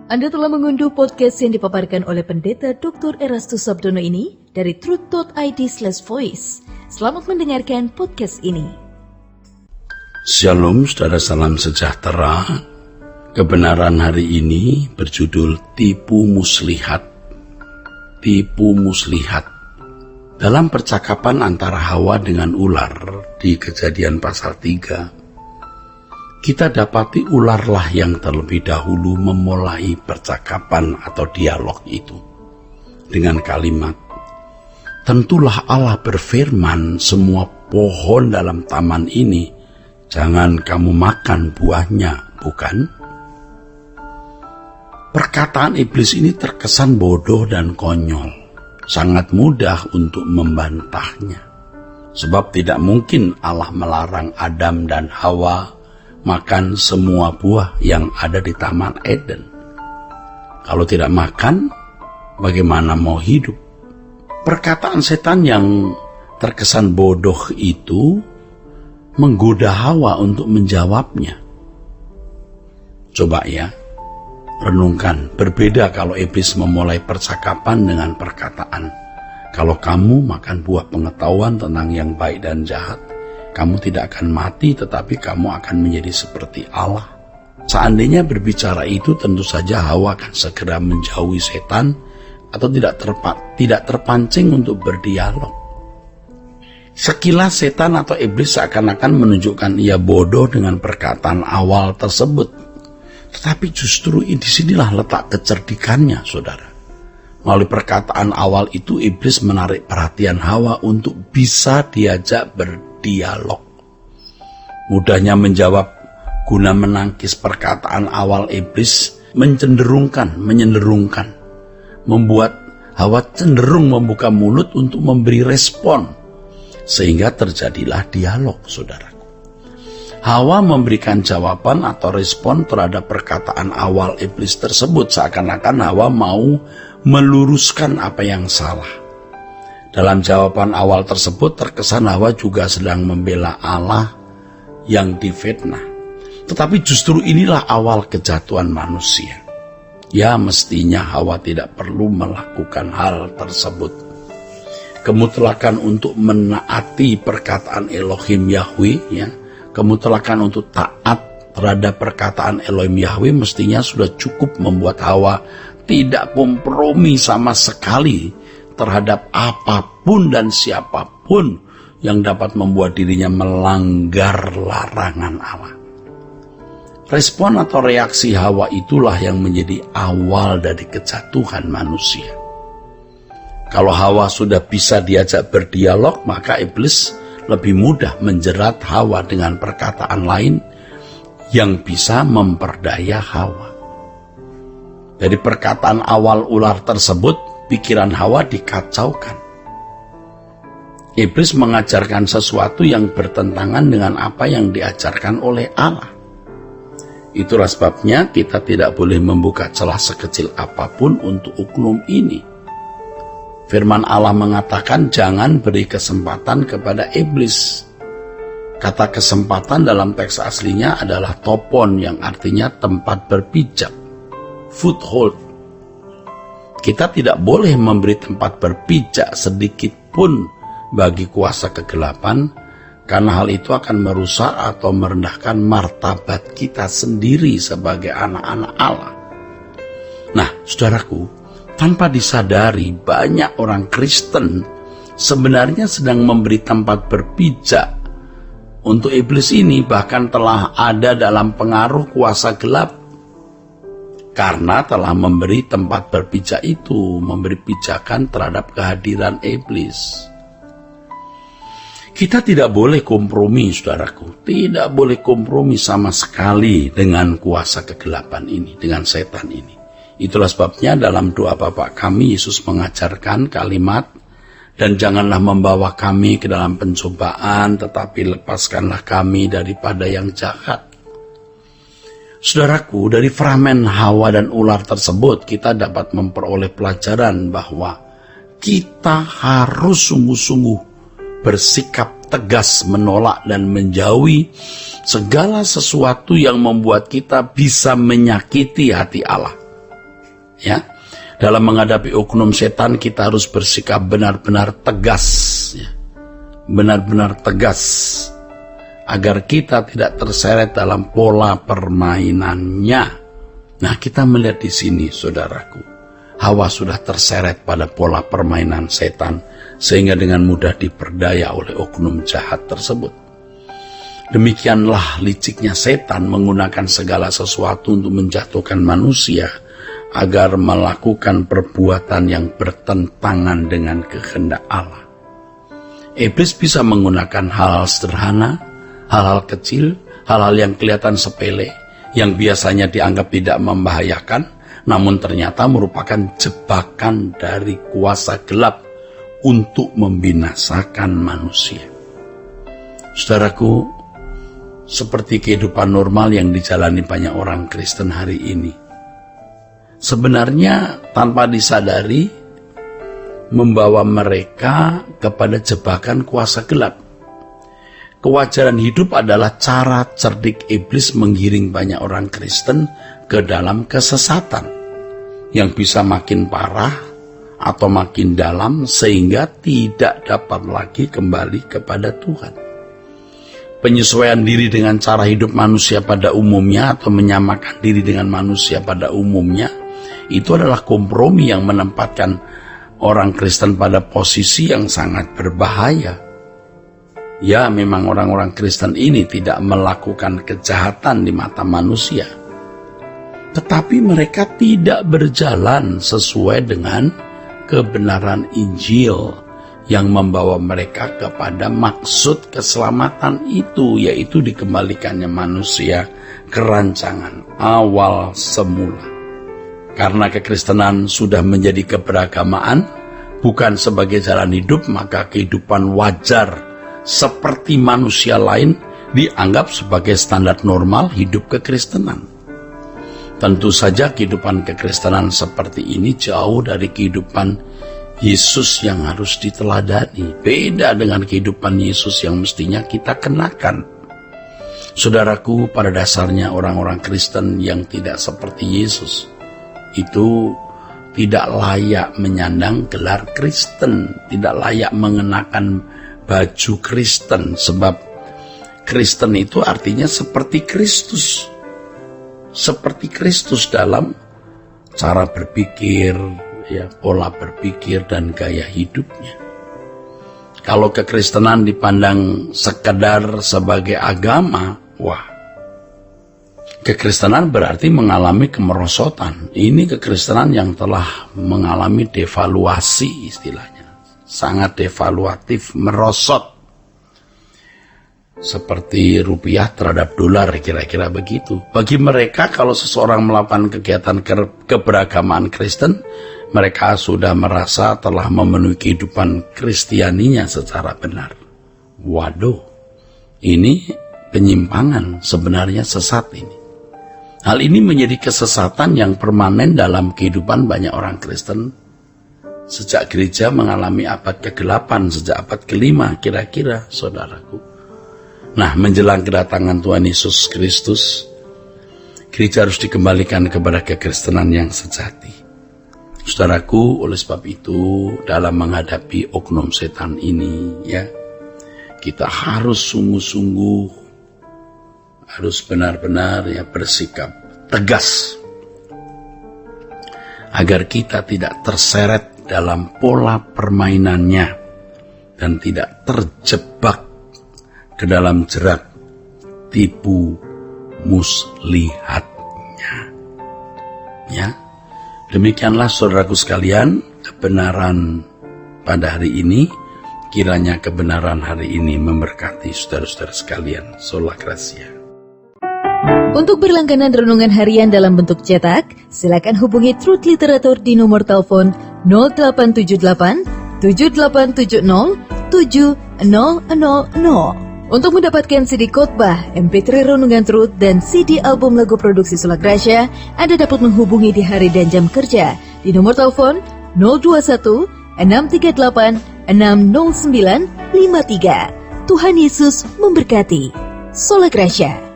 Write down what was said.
Anda telah mengunduh podcast yang dipaparkan oleh Pendeta Dr. Erastus Sabdono ini dari truth.id/voice. Selamat mendengarkan podcast ini. Shalom, saudara, salam sejahtera. Kebenaran hari ini berjudul Tipu Muslihat. Tipu Muslihat. Dalam percakapan antara Hawa dengan ular di Kejadian pasal 3, kita dapati ularlah yang terlebih dahulu memulai percakapan atau dialog itu dengan kalimat, "Tentulah Allah berfirman, semua pohon dalam taman ini jangan kamu makan buahnya, bukan?" Perkataan iblis ini terkesan bodoh dan konyol. Sangat mudah untuk membantahnya. Sebab tidak mungkin Allah melarang Adam dan Hawa makan semua buah yang ada di Taman Eden. Kalau tidak makan, bagaimana mau hidup? Perkataan setan yang terkesan bodoh itu menggoda Hawa untuk menjawabnya. Coba ya, renungkan, berbeda kalau iblis memulai percakapan dengan perkataan, "Kalau kamu makan buah pengetahuan tentang yang baik dan jahat, kamu tidak akan mati, tetapi kamu akan menjadi seperti Allah." Seandainya berbicara itu, tentu saja Hawa akan segera menjauhi setan atau tidak terpancing untuk berdialog. Sekilas setan atau iblis seakan-akan menunjukkan ia bodoh dengan perkataan awal tersebut. Tetapi justru disinilah letak kecerdikannya, saudara. Melalui perkataan awal itu, iblis menarik perhatian Hawa untuk bisa diajak berdialog. Mudahnya menjawab guna menangkis perkataan awal iblis menyenderungkan, membuat Hawa cenderung membuka mulut untuk memberi respon, sehingga terjadilah dialog, saudara. Hawa memberikan jawaban atau respon terhadap perkataan awal iblis tersebut, seakan-akan Hawa mau meluruskan apa yang salah. Dalam jawaban awal tersebut terkesan Hawa juga sedang membela Allah yang difitnah. Tetapi justru inilah awal kejatuhan manusia. Ya, mestinya Hawa tidak perlu melakukan hal tersebut. Kemutlakan untuk menaati perkataan Elohim Yahweh, ya, kemutlakan untuk taat terhadap perkataan Elohim Yahweh mestinya sudah cukup membuat Hawa tidak kompromi sama sekali terhadap apapun dan siapapun yang dapat membuat dirinya melanggar larangan Allah. Respon atau reaksi Hawa itulah yang menjadi awal dari kejatuhan manusia. Kalau Hawa sudah bisa diajak berdialog, maka iblis lebih mudah menjerat Hawa dengan perkataan lain yang bisa memperdaya Hawa. Dari perkataan awal ular tersebut, pikiran Hawa dikacaukan. Iblis mengajarkan sesuatu yang bertentangan dengan apa yang diajarkan oleh Allah. Itulah sebabnya kita tidak boleh membuka celah sekecil apapun untuk oknum ini. Firman Allah mengatakan jangan beri kesempatan kepada iblis. Kata kesempatan dalam teks aslinya adalah topon, yang artinya tempat berpijak, foothold. Kita tidak boleh memberi tempat berpijak sedikit pun bagi kuasa kegelapan, karena hal itu akan merusak atau merendahkan martabat kita sendiri sebagai anak-anak Allah. Nah, saudaraku, tanpa disadari, banyak orang Kristen sebenarnya sedang memberi tempat berpijak untuk iblis ini, bahkan telah ada dalam pengaruh kuasa gelap. Karena telah memberi tempat berpijak itu, memberi pijakan terhadap kehadiran iblis. Kita tidak boleh kompromi, saudaraku. Tidak boleh kompromi sama sekali dengan kuasa kegelapan ini, dengan setan ini. Itulah sebabnya dalam doa Bapa kami, Yesus mengajarkan kalimat, "Dan janganlah membawa kami ke dalam pencobaan, tetapi lepaskanlah kami daripada yang jahat." Saudaraku, dari fragmen Hawa dan ular tersebut, kita dapat memperoleh pelajaran bahwa kita harus sungguh-sungguh bersikap tegas menolak dan menjauhi segala sesuatu yang membuat kita bisa menyakiti hati Allah. ya. Dalam menghadapi oknum setan kita harus bersikap benar-benar tegas, ya. Benar-benar tegas agar kita tidak terseret dalam pola permainannya. Nah, kita melihat di sini, saudaraku, Hawa sudah terseret pada pola permainan setan sehingga dengan mudah diperdaya oleh oknum jahat tersebut. Demikianlah liciknya setan menggunakan segala sesuatu untuk menjatuhkan manusia agar melakukan perbuatan yang bertentangan dengan kehendak Allah. Iblis bisa menggunakan hal-hal sederhana, hal-hal kecil, hal-hal yang kelihatan sepele, yang biasanya dianggap tidak membahayakan, namun ternyata merupakan jebakan dari kuasa gelap untuk membinasakan manusia. Saudaraku, seperti kehidupan normal yang dijalani banyak orang Kristen hari ini, sebenarnya tanpa disadari membawa mereka kepada jebakan kuasa gelap. Kewajaran hidup adalah cara cerdik iblis menggiring banyak orang Kristen ke dalam kesesatan yang bisa makin parah atau makin dalam sehingga tidak dapat lagi kembali kepada Tuhan. Penyesuaian diri dengan cara hidup manusia pada umumnya atau menyamakan diri dengan manusia pada umumnya itu adalah kompromi yang menempatkan orang Kristen pada posisi yang sangat berbahaya. Ya, memang orang-orang Kristen ini tidak melakukan kejahatan di mata manusia, tetapi mereka tidak berjalan sesuai dengan kebenaran Injil yang membawa mereka kepada maksud keselamatan itu, yaitu dikembalikannya manusia ke rancangan awal semula. Karena kekristenan sudah menjadi keberagamaan, bukan sebagai jalan hidup, maka kehidupan wajar seperti manusia lain dianggap sebagai standar normal hidup kekristenan. Tentu saja kehidupan kekristenan seperti ini jauh dari kehidupan Yesus yang harus diteladani. Beda dengan kehidupan Yesus yang mestinya kita kenakan. Saudaraku, pada dasarnya orang-orang Kristen yang tidak seperti Yesus itu tidak layak menyandang gelar Kristen, tidak layak mengenakan baju Kristen, sebab Kristen itu artinya seperti Kristus. Seperti Kristus dalam cara berpikir, ya, pola berpikir dan gaya hidupnya. Kalau kekristenan dipandang sekedar sebagai agama, wah, kekristenan berarti mengalami kemerosotan. Ini kekristenan yang telah mengalami devaluasi istilahnya. Sangat devaluatif, merosot. Seperti rupiah terhadap dolar, kira-kira begitu. Bagi mereka, kalau seseorang melakukan kegiatan keberagamaan Kristen, mereka sudah merasa telah memenuhi kehidupan Kristianinya secara benar. Waduh, ini penyimpangan, sebenarnya sesat ini. Hal ini menjadi kesesatan yang permanen dalam kehidupan banyak orang Kristen sejak gereja mengalami abad ke-8, sejak abad ke-5 kira-kira, saudaraku. Nah, menjelang kedatangan Tuhan Yesus Kristus, gereja harus dikembalikan kepada kekristenan yang sejati. Saudaraku, oleh sebab itu, dalam menghadapi oknum setan ini, ya, kita harus sungguh-sungguh, harus benar-benar ya bersikap tegas agar kita tidak terseret dalam pola permainannya dan tidak terjebak ke dalam jerat tipu muslihatnya. Ya, demikianlah saudaraku sekalian kebenaran pada hari ini. Kiranya kebenaran hari ini memberkati saudara-saudara sekalian. Sola Gracia. Untuk berlangganan renungan harian dalam bentuk cetak, silakan hubungi Truth Literatur di nomor telepon 0878 7870 7000. Untuk mendapatkan CD khotbah, MP3 renungan Truth, dan CD album lagu produksi Sola Gracia, Anda dapat menghubungi di hari dan jam kerja di nomor telepon 021 638 60953. Tuhan Yesus memberkati. Sola Gracia.